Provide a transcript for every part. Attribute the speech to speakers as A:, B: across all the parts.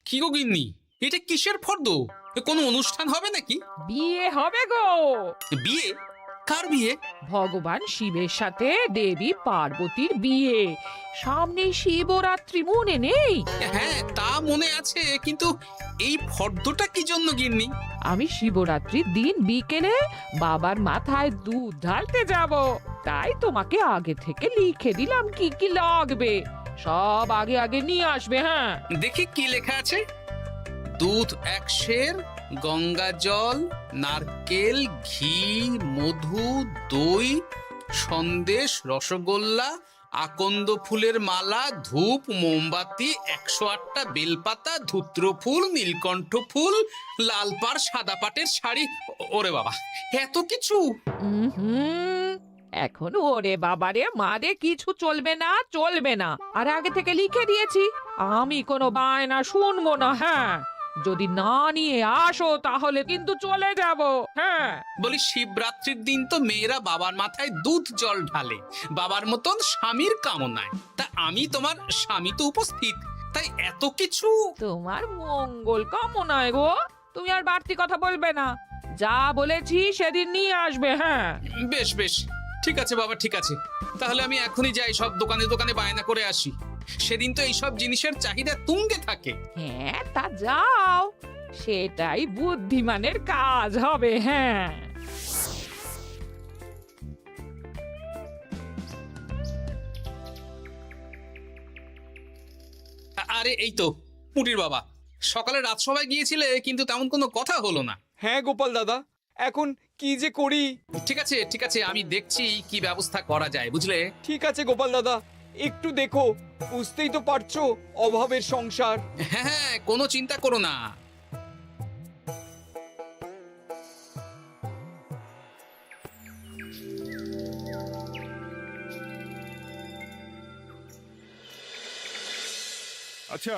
A: কি গো গিন্নি, এটা কিসের ফর্দ? কোনো অনুষ্ঠান হবে নাকি?
B: বিয়ে হবে গো।
A: বিয়ে? কার বিয়ে?
B: ভগবান শিবের সাথে দেবী পার্বতীর বিয়ে। সামনে শিবরাত্রি, মনে নেই?
A: হ্যাঁ, তা মনে আছে, কিন্তু এই ফর্দটা কি জন্য গিন্নি?
B: আমি শিবরাত্রির দিন বিকেলে বাবার মাথায় দুধ ঢালতে যাব, তাই তোমাকে আগে থেকে লিখে দিলাম কি কি লাগবে। সব আগে আগে নিয়ে আসবে। হ্যাঁ,
A: দেখি কি লেখা আছে। দুধ 1 সের, গঙ্গা জল, নারকেল, ঘি, মধু, দই, সন্দেশ, রসগোল্লা, আকন্দ ফুলের মালা, ধূপ, মোমবাতি, 108টা বেলপাতা, ধূত্র ফুল, নীলকণ্ঠ ফুল, লাল পাড় সাদা পাটের শাড়ি। ওরে বাবা, এত কিছু!
B: হুম, এখন ওরে বাবারে মারে কিছু চলবে না, চলবে না। আর আগে থেকে লিখে দিয়েছি, আমি কোনো বায়না শুনবো না। হ্যাঁ, যদি না নিয়ে আসো তাহলে কিন্তু চলে যাব। হ্যাঁ,
A: বলি, শিবরাত্রির দিন তো মেয়েরা বাবার মাথায় দুধ জল ঢালে বাবার মতন স্বামীর কামনায়। তা আমি তোমার স্বামী তো উপস্থিত, তাই এত কিছু।
B: তোমার মঙ্গল কামনায় গো। তুমি আর বাড়তি কথা বলবে না, যা বলেছি সেদিন নিয়ে আসবে। হ্যাঁ,
A: বেশ বেশ, ঠিক আছে বাবা, ঠিক আছে। তাহলে আমি এখনই যাই, সব দোকানে দোকানে বায়না করে আসি। সেদিন তো এইসব জিনিসের চাহিদা তুঙ্গে থাকে।
B: হ্যাঁ, তা যাও, সেটাই বুদ্ধিমানের কাজ হবে। হ্যাঁ,
A: আরে এই তো পুটির বাবা, সকালে রাজসভায় গিয়েছিলে কিন্তু তেমন কোনো কথা হলো না।
C: হ্যাঁ গোপাল দাদা, এখন কি যে করি।
A: ঠিক আছে ঠিক আছে, আমি দেখছি কি ব্যবস্থা করা যায়, বুঝলে।
C: ঠিক আছে গোপাল দাদা, একটু দেখো, বুঝতেই তো পারছো অভাবের সংসার।
A: হ্যাঁ হ্যাঁ, কোনো চিন্তা করো না।
D: আচ্ছা,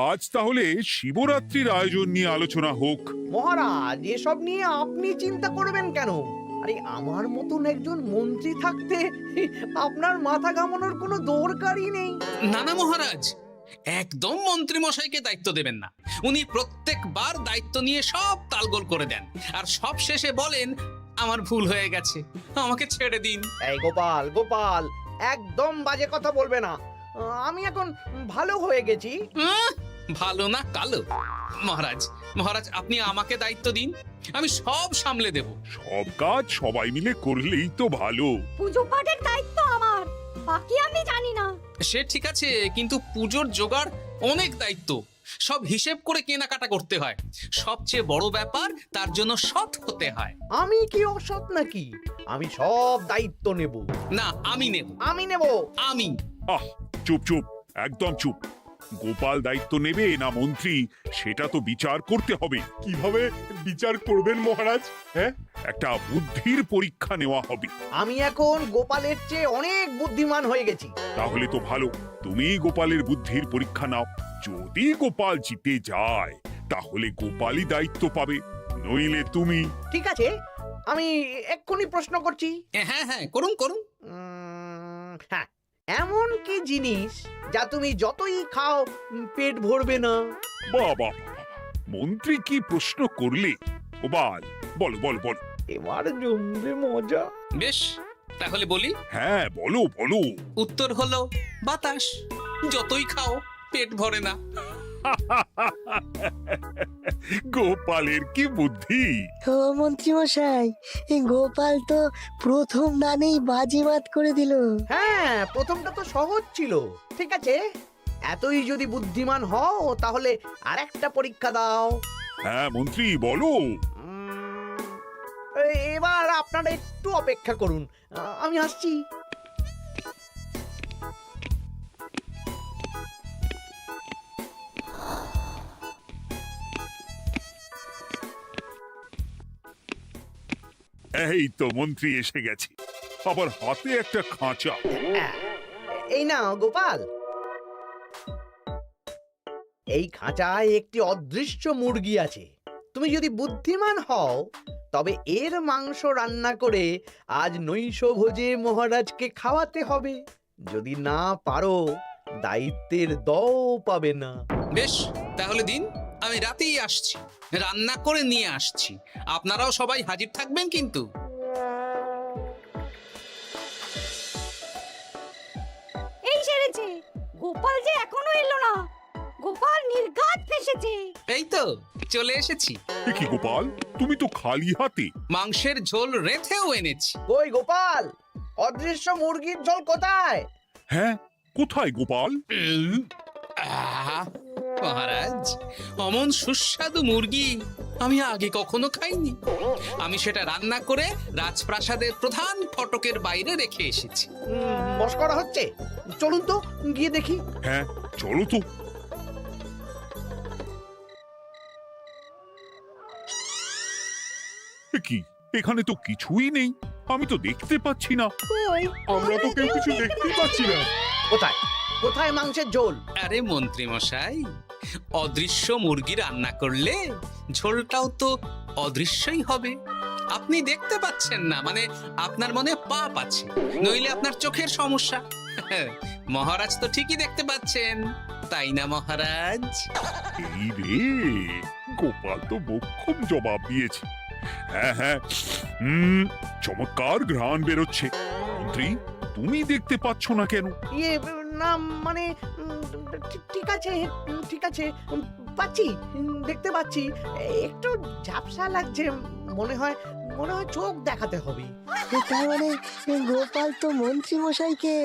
D: আজ তাহলে শিবরাত্রির আয়োজন নিয়ে আলোচনা হোক।
E: মহারাজ, এসব নিয়ে আপনি চিন্তা করবেন কেন? আরে আমার মতন একজন মন্ত্রী থাকতে আপনার মাথা ঘামানোর কোনো দরকারই নেই।
A: না না মহারাজ, একদম মন্ত্রী মশাইকে দায়িত্ব দেবেন না। উনি প্রত্যেকবার দায়িত্ব নিয়ে সব তালগোল করে দেন, আর সব শেষে বলেন আমার ভুল হয়ে গেছে, আমাকে ছেড়ে দিন।
E: এই গোপাল গোপাল, একদম বাজে কথা বলবে না। আমি এখন ভালো হয়ে গেছি।
A: ভালো না কালো? মহারাজ মহারাজ, আপনি আমাকে দায়িত্ব দিন, আমি সব সামলে দেব।
D: সব কাজ সবাই মিলে করলেই তো ভালো।
F: পুজো পাঠের দায়িত্ব আমার, বাকি আমি জানি না।
A: সে ঠিক আছে, কিন্তু পুজোর জোগাড় অনেক দায়িত্ব, সব হিসেব করে কেনাকাটা করতে হয়। সবচেয়ে বড় ব্যাপার, তার জন্য সৎ হতে হয়।
E: আমি কি অসৎ নাকি? আমি সব দায়িত্ব নেব।
A: না, আমি নেব।
E: আমি নেব।
A: আমি।
D: আহ, চুপ চুপ, একদম চুপ। গোপাল দায়িত্ব নেবে না মন্ত্রী, সেটা তো বিচার করতে হবে।
G: কিভাবে বিচার করবেন মহারাজ? হ্যাঁ,
D: একটা বুদ্ধির পরীক্ষা নেওয়া হবে।
E: আমি এখন গোপালের চেয়ে অনেক বুদ্ধিমান হয়ে গেছি।
D: তাহলে তো ভালো, তুমি গোপালের বুদ্ধির পরীক্ষা নাও। যদি গোপাল জিতে যায় তাহলে গোপালই দায়িত্ব পাবে, নইলে তুমি।
E: ঠিক আছে, আমি এক্ষুনি প্রশ্ন করছি।
A: হ্যাঁ হ্যাঁ, করুন করুন।
E: হ্যাঁ, এমন কি জিনিস যা তুমি যতই খাও পেট ভরবে না?
D: বাবা, মন্ত্রী কি প্রশ্ন করলে! গোপাল, বলো বলো বলো।
E: এবার জমবে মজা।
A: বেশ, তাহলে বলি।
D: হ্যাঁ, বলো বলো।
A: উত্তর হলো বাতাস। যতই খাও পেট ভরে না।
D: গোপালের কি বুদ্ধি!
H: ও মন্ত্রী মশাই, গোপাল তো প্রথম দানেই বাজিমাত করে দিল।
E: হ্যাঁ, প্রথমটা তো সহজ ছিল। ঠিক আছে, এতই যদি বুদ্ধিমান হও তাহলে আরেকটা পরীক্ষা দাও।
D: হ্যাঁ মন্ত্রী, বলো।
E: এবার আপনারা একটু অপেক্ষা করুন, আমি আসছি।
D: এই তো মন্ত্রী এসে গেছে, আবার হাতে একটা খাঁচা।
E: এই নাও গোপাল, এই খাঁচায় একটি অদৃশ্য মুরগি আছে। তুমি যদি বুদ্ধিমান হও তবে এর মাংস রান্না করে আজ নৈশভোজে মহারাজকে খাওয়াতে হবে। যদি না পারো, দায়িত্বের দও পাবে না।
A: বেশ, তাহলে দিন, আমি রাতেই আসছি, রান্না করে নিয়ে আসছি। আপনারাও সবাই হাজির থাকবেন কিন্তু।
F: এই সেরেছে, গোপাল যে এখনো এলো না। গোপাল নির্ঘাত ফেসেছে।
A: এই তো চলে এসেছি,
D: এ কি গোপাল, তুমি তো খালি হাতে।
A: মাংসের ঝোল রেঁধেও এনেছি।
E: কই গোপাল, অদৃশ্য মুরগির ঝোল কোথায়?
D: হ্যাঁ, কোথায় গোপাল?
A: আহ, মহারাজ, অমন সুস্বাদু মুরগি আমি আগে কখনো খাইনি। আমি সেটা রান্না করে রাজপ্রাসাদের প্রধান ফটকের বাইরে রেখে এসেছি।
E: মস্করা হচ্ছে? চলুন তো গিয়ে দেখি।
D: হ্যাঁ, চলো তো। এ কি, এখানে তো কিছুই নেই, আমি তো দেখতে পাচ্ছি না।
E: কই,
G: আমরা তো কেউ কিছু দেখতেই পাচ্ছি না।
E: কোথায় কোথায় মাংসের ঝোল?
A: আরে মন্ত্রী মশাই, অদৃশ্য মুরগি রান্না করলে ঝোলটাও তো অদৃশ্যই হবে। আপনি দেখতে পাচ্ছেন না, মানে আপনার মনে পাপ আছে, নইলে আপনার চোখের সমস্যা। মহারাজ তো ঠিকই দেখতে পাচ্ছেন, তাই না মহারাজ?
D: এই রে, গোপাল তো মোক্ষম জবাব দিয়েছে। হ্যাঁ হ্যাঁ, চমৎকার ঘ্রাণ বেরোচ্ছে। মন্ত্রী, তুমি দেখতে পাচ্ছ না কেন?
E: ইয়ে না, মানে ঠিক আছে, ঠিক আছে, পাচ্ছি, দেখতে পাচ্ছি। একটু ঝাপসা লাগছে, মনে হয় চোখ দেখাতে হবে।
H: তার মানে গোপাল তো মন্ত্রী মশাইকে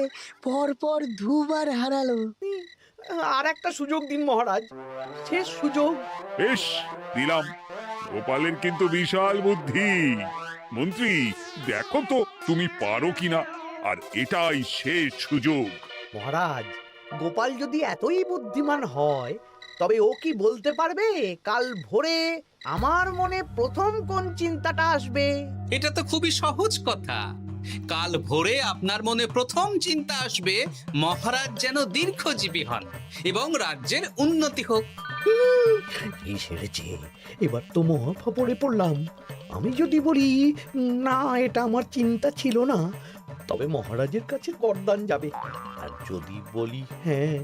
H: পর পর দুবার হারালো।
E: আর একটা সুযোগ দিন মহারাজ, শেষ সুযোগ।
D: বেশ, দিলাম। গোপালের কিন্তু বিশাল বুদ্ধি। মন্ত্রী, দেখো তো তুমি পারো কিনা, আর এটাই শেষ সুযোগ।
E: মহারাজ, গোপাল যদি এতই বুদ্ধিমান হয়, তবে ও কি বলতে পারবে কাল ভোরে আমার মনে প্রথম কোন চিন্তাটা আসবে?
A: এটা তো খুবই সহজ কথা। কাল ভোরে আপনার মনে প্রথম চিন্তা আসবে মহারাজ যেন দীর্ঘজীবী হন এবং রাজ্যের উন্নতি হোক।
E: এই সেরেছে, এবার তো মহা ফাপড়ে পড়লাম। আমি যদি বলি না, এটা আমার চিন্তা ছিল না, তবে মহারাজের কাছে গর্দান যাবে। আর যদি বলি হ্যাঁ,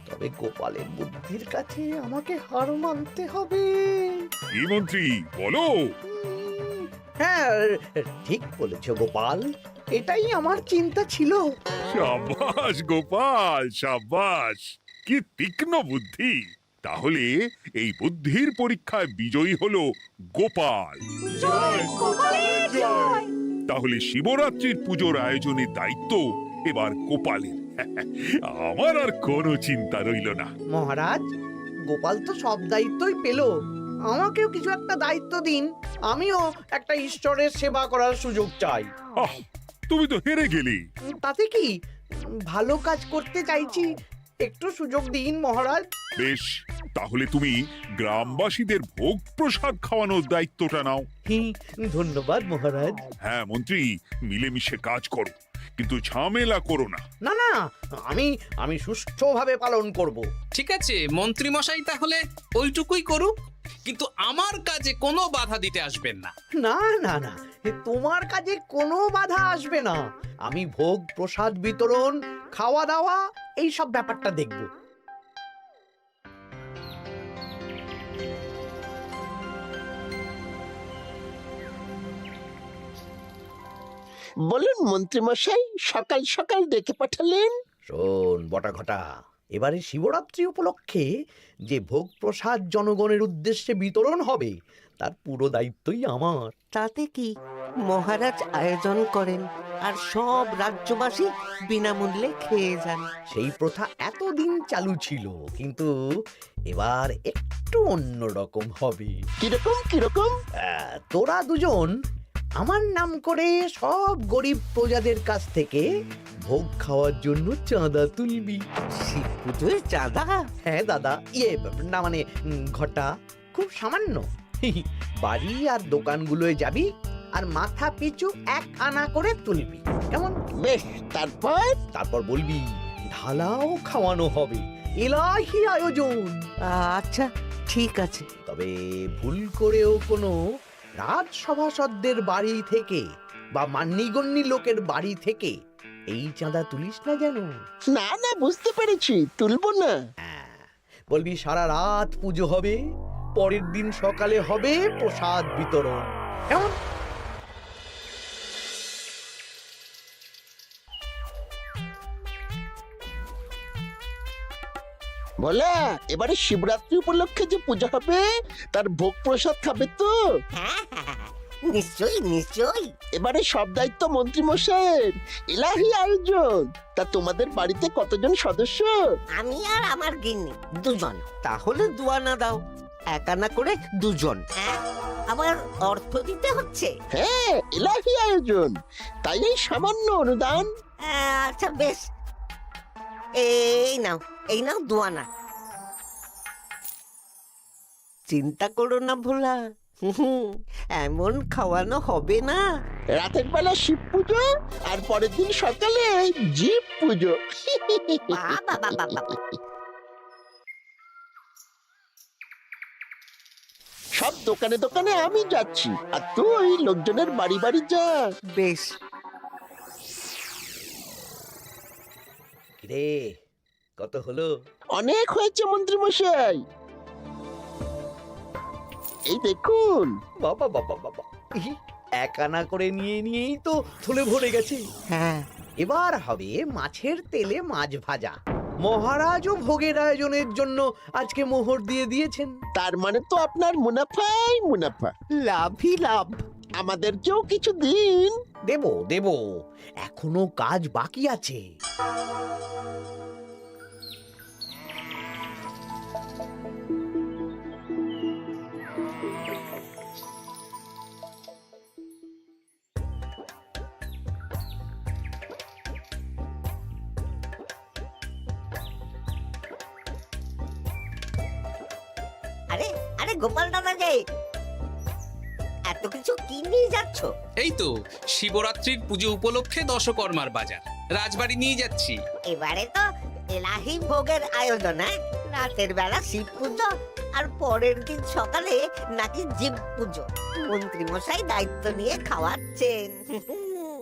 E: তবে গোপালের বুদ্ধির কাছে আমাকে হার মানতে হবে।
D: কি মন্ত্রী, বলো।
E: হ্যাঁ, ঠিক বলেছ গোপাল, এটাই আমার চিন্তা ছিল।
D: সাবাস গোপাল, সাবাস, কি তীক্ষ্ণ বুদ্ধি। তাহলে এই বুদ্ধির পরীক্ষায় বিজয়ী হলো গোপাল।
F: জয় গোপালের জয়।
D: তাহলে শিবরাত্রির পুজোর আয়োজনের দায়িত্ব এবার গোপালের। আমার আর কোনো চিন্তা রইল না।
E: মহারাজ, গোপাল তো সব দায়িত্বই পেল, আমাকেও কিছু একটা দায়িত্ব দিন। আমিও একটা ঈশ্বরের সেবা করার সুযোগ চাই।
D: আহ, তুমি তো হেরে গেলে।
E: তাতে কি, ভালো কাজ করতে চাইছি, একটু সুযোগ দিন মহারাজ।
D: বেশ, তাহলে তুমি গ্রামবাসীদের ভোগ প্রসাদ খাওয়ানোর দায়িত্বটা নাও।
E: ধন্যবাদ মহারাজ।
D: হ্যাঁ মন্ত্রী, মিলেমিশে কাজ করো, কিন্তু ঝামেলা করো না।
E: না না, আমি সুষ্ঠুভাবে পালন করব।
A: ঠিক আছে মন্ত্রী মশাই, তাহলে ওইটুকুই করুক, কিন্তু আমার কাজে কোনো বাধা দিতে আসবেন না।
E: না না না, তোমার কাজে কোনো বাধা আসবে না। আমি ভোগ প্রসাদ বিতরণ, খাওয়া দাওয়া, এই সব ব্যাপারটা দেখব।
I: বলুন মন্ত্রীমশাই, সকাল সকাল ডেকে পাঠালেন।
E: শোন বটা ঘটা, এবারে শিবরাত্রি উপলক্ষে যে ভোগ প্রসাদ জনগণের উদ্দেশ্যে বিতরণ হবে, তার পুরো দায়িত্বই আমার।
J: তাতে কি, মহারাজ আয়োজন করেন আর সব রাজ্যবাসী বিনামূল্যে খেয়ে যান।
E: সেই প্রথা এতদিন চালু ছিল, কিন্তু এবার একটু অন্যরকম হবে।
I: কিরকম কিরকম?
E: তোরা দুজন আমার নাম করে সব গরিব প্রজাদের কাছ থেকে ভোগ খাওয়ার জন্য চাঁদা তুলবি।
J: শিব পুজোয় চাঁদা?
E: হ্যাঁ দাদা, না মানে ঘটা, খুব সামান্য। বাড়ি আর দোকানগুলোয় যাবি আর মাথা পিছু 1 আনা করে তুলবি, কেমন?
I: বেশ,
E: তারপর বলবি ঢালাও খাওয়ানো হবে, এলাহি আয়োজন।
J: আচ্ছা ঠিক আছে।
E: তবে ভুল করেও কোনো রাজসভাসদদের বাড়ি থেকে বা মান্যিগণ্যি লোকের বাড়ি থেকে এই চাঁদা তুলিস না যেন।
I: না না, বুঝতে পেরেছি, তুলবো না।
E: বলবি সারা রাত পুজো হবে, পরের দিন সকালে হবে প্রসাদ বিতরণ। কেমন?
I: বলা, এবারে শিবরাত্রি উপলক্ষে যে পূজা হবে তার ভোগ প্রসাদ খাবে তো?
J: নিশ্চয়ই নিশ্চয়ই।
I: এবারে সব দায়িত্ব মন্ত্রী মশাইয়ের, এলাহি আয়োজন। তা তোমাদের বাড়িতে কতজন সদস্য?
J: আমি আর আমার গিন্নি দুজন। তাহলে দুয়ানা দাও, এক আনা করে দুজন। আবার অর্থ দিতে হচ্ছে?
I: হ্যাঁ, এলাহি আয়োজন, তাই এই সামান্য অনুদান।
J: আচ্ছা বেশ, এই নাও দুয়ানা। চিন্তা করো না ভোলা, এমন খাওয়ানো হবে না।
I: রাতের বেলা শিব পুজো আর পরের দিন সকালে জীব পুজো।
J: বাবা বাবা বাবা,
I: সব দোকানে দোকানে আমি যাচ্ছি, আর তুই লোকজনের বাড়ি বাড়ি যা।
J: বেশ।
E: রে, কত হলো?
I: অনেক হয়েছে মন্ত্রী মশাই, এই দেখুন।
E: বাবা বাবা বাবা, এক আনা করে নিয়েই তো থলে ভরে গেছে।
J: হ্যাঁ,
E: এবার হবে মাছের তেলে মাছ ভাজা। মহারাজও ভোগের আয়োজনের জন্য আজকে মোহর দিয়ে দিয়েছেন।
I: তার মানে তো আপনার মুনাফাই মুনাফা, লাভই লাভ। আমাদেরকেও কিছু দিন।
E: দেব দেব, এখনো কাজ বাকি আছে।
J: আরে আরে গোপাল দাদা যে, এত কিছু কি নিয়ে যাচ্ছ?
A: এই তো শিবরাত্রির পুজো উপলক্ষে দশকর্মার বাজার রাজবাড়ি নিয়ে যাচ্ছি।
J: এবারে তো এলাহি ভোগের আয়োজন, রাতের বেলা শিব পুজো আর পরের দিন সকালে নাকি জীব পুজো। মন্ত্রী মশাই দায়িত্ব নিয়ে খাওয়াচ্ছেন।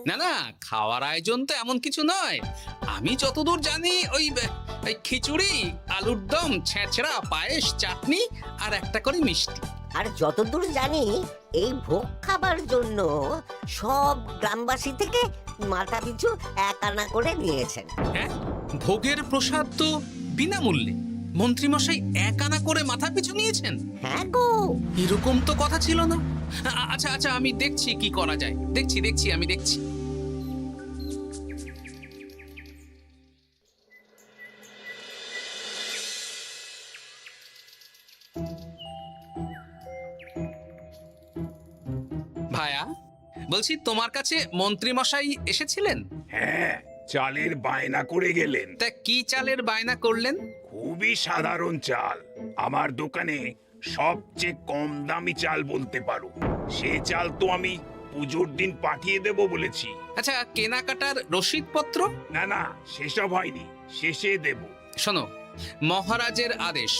A: না না, খাওয়ার আয়োজন তো এমন কিছু নয়। আমি যতদূর জানি ওই খিচুড়ি, আলুর দম, ছেঁচড়া, পায়েস, চাটনি আর একটা করে মিষ্টি।
J: আর যতদূর জানি এই ভোগ খাবার জন্য সব গ্রামবাসী থেকে মাথা পিছু এক আনা করে নিয়েছেন।
A: হ্যাঁ, ভোগের প্রসাদ তো বিনামূল্যে। মন্ত্রীমশাই এক আনা করে মাথা পিছু নিয়েছেন?
J: হ্যাঁ গো,
A: এরকম তো কথা ছিল না। আচ্ছা আচ্ছা, আমি দেখছি কি করা যায়। দেখছি আমি দেখছি। ভায়া, বলছি তোমার কাছে মন্ত্রীমশাই এসেছিলেন?
G: হ্যাঁ, চালের বায়না করে গেলেন।
A: তা কি চালের বায়না করলেন?
G: খুবই সাধারণ চাল, আমার দোকানে সবচেয়ে কম দামি চাল বলতে পারো। সে চাল তো আমি পুজোর দিন পাঠিয়ে দেব বলেছি।
A: আচ্ছা, কেনাকাটার রসিদপত্র?
G: না না, সেসব হয়নি, শেষে দেব।
A: শোনো, মহারাজের আদেশ,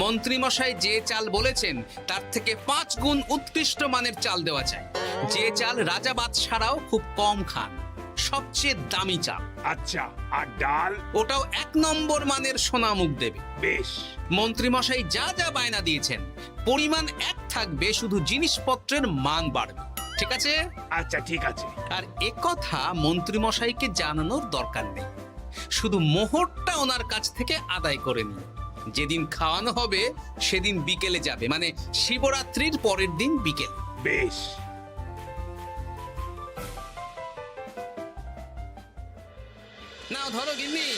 A: মন্ত্রীমশাই যে চাল বলেছেন তার থেকে 5 গুণ উৎকৃষ্ট মানের চাল দেওয়া চাই। যে চাল রাজা বাদশারাও খুব কম খান, সবচেয়ে দামি চাল।
G: আচ্ছা, আর ডাল?
A: ওটাও 1 নম্বর মানের সোনামুখ দেবে।
G: বেশ।
A: মন্ত্রীমশাই যা যা বায়না দিয়েছেন পরিমাণ এক থাকবে, শুধু জিনিসপত্রের মান বাড়বে। ঠিক আছে?
G: আচ্ছা ঠিক আছে।
A: আর একথা মন্ত্রীমশাইকে জানানোর দরকার নেই, শুধু মোহরটা ওনার কাছ থেকে আদায় করে নিন। যেদিন খাওয়ানো হবে সেদিন বিকেলে যাবে, মানে শিবরাত্রির পরের দিন বিকেল।
G: বেশ।
A: নাও ধরো গিন্নি,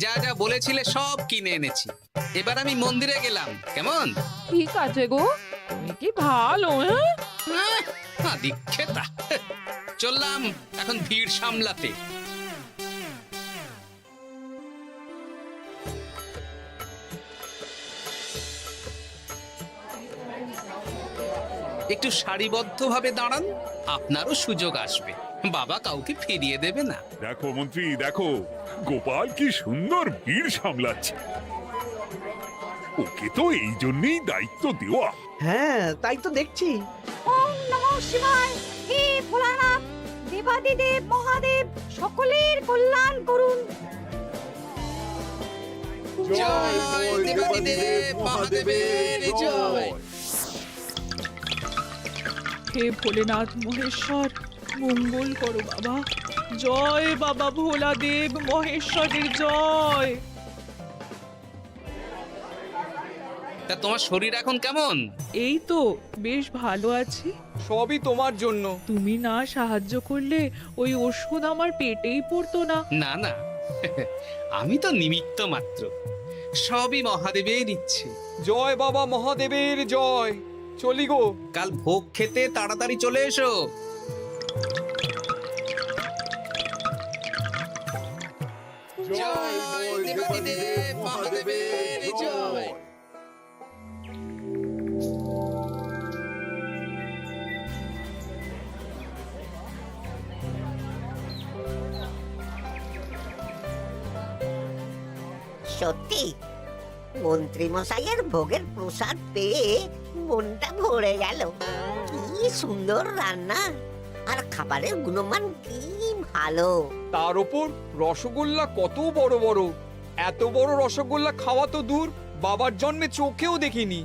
A: যা যা বলেছিলে সব কিনে এনেছি। এবার আমি মন্দিরে গেলাম, কেমন?
B: ঠিক আছে গো, তুমি কি ভালো।
A: দীক্ষেতা, চললাম এখন ভিড় সামলাতে। একটু সারিবদ্ধভাবে দাঁড়ান, আপনারও সুযোগ আসবে। বাবা কাউকে ফিরিয়ে দেবে না।
D: দেখো মন্ত্রী, দেখো গোপাল কি সুন্দর ভিড় সামলাচ্ছে। ওকে তো এই জন্যই দায়িত্ব দেওয়া।
E: হ্যাঁ, তাই তো দেখছি।
F: ওম নমঃ শিবায়। হে ভোলানাথ, দেবাদিদেব মহাদেব সকলের কল্যাণ করুন।
A: জয় দেবাদিদেব মহাদেবের জয়।
B: হে ভোলেনাথ মহেশ্বর, মঙ্গল করো বাবা। জয় বাবা ভোলাদেব মহেশ্বরের জয়।
A: তা তোমার শরীর এখন কেমন?
B: এই তো বেশ ভালো আছি।
C: সবই তোমার জন্য।
B: তুমি না সাহায্য করলে ওই ওষুধ আমার পেটেই পড়তো না।
A: না না, আমি তো নিমিত্ত মাত্র, সবই মহাদেবের ইচ্ছে।
C: জয় বাবা মহাদেবের জয়। চলি গো।
A: কাল ভোগ খেতে তাড়াতাড়ি চলে এসো। জয় দেবাদিদেব মহাদেবের জয়।
J: সত্যি মন্ত্রী মশাইয়ের ভোগের প্রসাদ পেয়ে মনটা ভরে গেল। কি সুন্দর রান্না, আর খাবারের গুণমান কি ভালো।
C: তার উপর রসগোল্লা কত বড় বড়। এত বড় রসগোল্লা খাওয়া তো দূর, বাবার জন্মে চোখেও দেখিনি।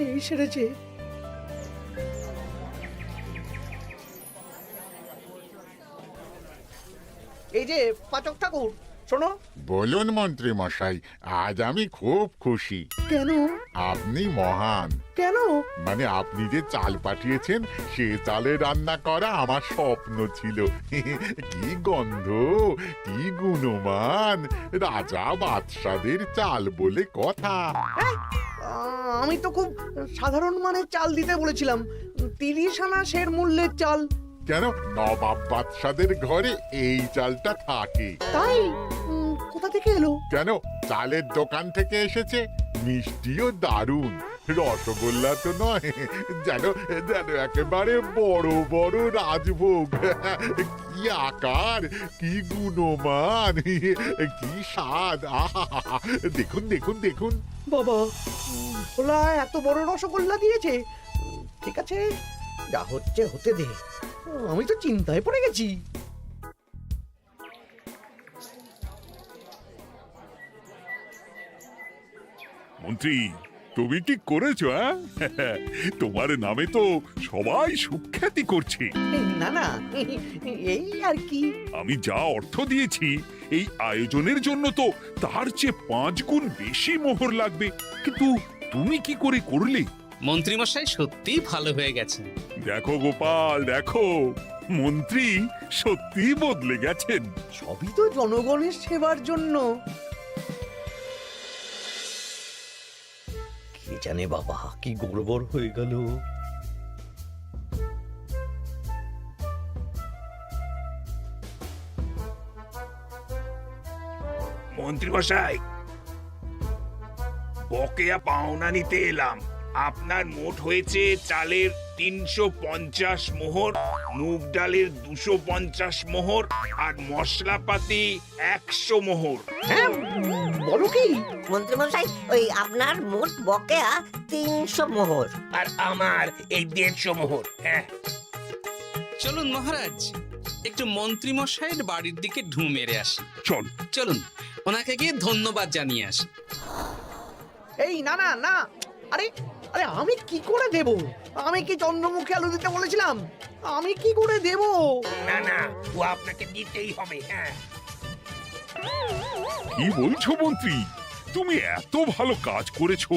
E: এই সেরেছে। এই যে পাচক ঠাকুর, শোনো।
K: বলুন মন্ত্রী মশাই, আজ আমি খুব খুশি।
E: কেন?
K: আপনি মহান।
E: কেন?
K: মানে আপনি যে চাল পাঠিয়েছেন সে চালে রান্না করা আমার স্বপ্ন ছিল। কি গন্ধ, কি গুণমান, রাজা বাদশাদের চাল বলে কথা।
E: আমি তো খুব সাধারণ মানের চাল দিতে বলেছিলাম, 30 আনা সের মূল্যের চাল।
K: কেন, নবাব বাদশাদের ঘরে এই চালটা থাকে।
E: তাই? কোথা থেকে এলো?
K: কেন, চালের দোকান থেকে এসেছে। মিষ্টিও দারুণ, রসগোল্লা তো নয়, যেন যেন একেবারে বড় বড় রাজভোগ। কি আকার, কি গুণমান, কি স্বাদ। আহা, দেখুন দেখুন দেখুন।
E: বাবা, ভোলা এত বড় রসগোল্লা দিয়েছে। ঠিক আছে, যা হচ্ছে হতে দে। আমি তো চিন্তায় পড়ে গেছি।
D: মন্ত্রী, তুমি কি করেছো? তোমার নামে তো সবাই সুখ্যাতি করছে।
E: না না, এই আর কি।
D: আমি যা অর্থ দিয়েছি এই আয়োজনের জন্য তো তার চেয়ে 5 গুণ বেশি মোহর লাগবে, কিন্তু তুমি কি করে করলে?
A: মন্ত্রীমশাই সত্যিই ভালো হয়ে গেছেন।
D: দেখো গোপাল, দেখো মন্ত্রী সত্যি বদলে গেছেন।
E: সবই তো জনগণের সেবার জন্য। কে জানে বাবা, কি গড়বড় হয়ে গেল।
G: মন্ত্রী মশাই, বকেয়া পাওনা নিতে এলাম। আপনার মোট হয়েছে চালের 350 মোহর, মুগ ডালের 250 মোহর, আর মশলাপাতি 100 মোহর।
E: হ্যাঁ, বলো কি?
J: মন্ত্রী মশাই, ওই আপনার মোট বকেয়া 300 মোহর।
G: আর আমার এই 150 মোহর। হ্যাঁ,
A: চলুন মহারাজ, একটু মন্ত্রীমশাইয়ের বাড়ির দিকে ঢু মেরে আসি।
D: চল।
A: চলুন, ওনাকে গিয়ে ধন্যবাদ জানিয়ে আসি।
E: এই না না না, আরে আরে আমি কি করে দেব? আমি কি চন্দ্রমুখী আলু দিতে বলেছিলাম? আমি কি করে দেব?
G: না না, ও আপনাকে দিতেই হবে। হ্যাঁ,
D: কি বলছো মন্ত্রী? তুমি এত ভালো কাজ করেছো,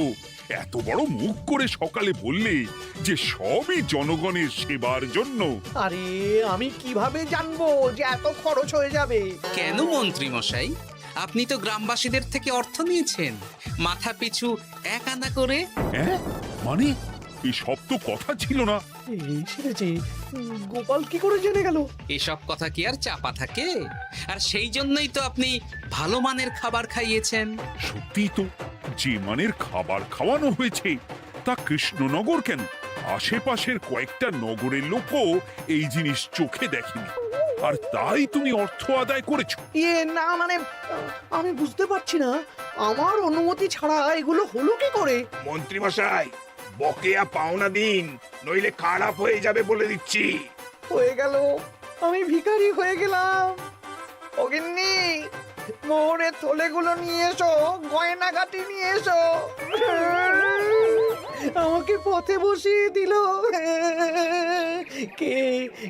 D: এত বড় মুখ করে সকালে বললে যে সবই জনগণের সেবার জন্য।
E: আরে আমি কিভাবে জানবো যে এত খরচ হয়ে যাবে?
A: কেন মন্ত্রীমশাই, আপনি তো গ্রামবাসীদের থেকে অর্থ নিয়েছেন, মাথা পিছু 1 আনা করে।
D: হ্যাঁ, মানে এই সব তো কথা ছিল না।
E: এই সেরেছে, গোপাল কি করে জেনে গেল?
A: এসব কথা কি আর চাপা থাকে? আর সেই জন্যই তো আপনি ভালো মানের খাবার খাইয়েছেন।
D: সত্যি তো, যে মানের খাবার খাওয়ানো হয়েছে তা কৃষ্ণনগর কেন, আশেপাশের কয়েকটা নগরের লোকও এই জিনিস চোখে দেখেনি, আর তাই তুমি অর্থ আদায় করেছো।
E: না মানে, আমি বুঝতে পারছি না, আমার অনুমতি ছাড়া এগুলো হলো কি করে?
G: মন্ত্রী মশাই, বকেয়া পাওনা দিন, নইলে খারাপ হয়ে যাবে বলে দিচ্ছি।
E: হয়ে গেল, আমি ভিখারি হয়ে গেলাম। অগিন্নি, মোহরের থলেগুলো নিয়ে এসো, গয়নাগাটি নিয়ে এসো। আমাকে পথে বসিয়ে দিল। কে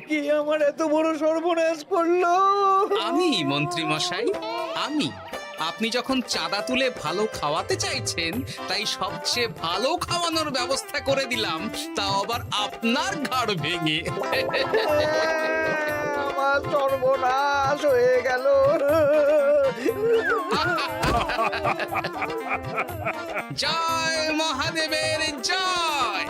E: কে আমার এত বড় সর্বনাশ করলো?
A: আমি মন্ত্রী মশাই, আমি। আপনি যখন চাঁদা তুলে ভালো খাওয়াতে চাইছেন, তাই সবচেয়ে ভালো খাওয়ানোর ব্যবস্থা করে দিলাম, তাও আবার আপনার ঘাড় ভেঙে।
E: আমার সর্বনাশ হয়ে গেল।
A: জয় মহাদেবের জয়।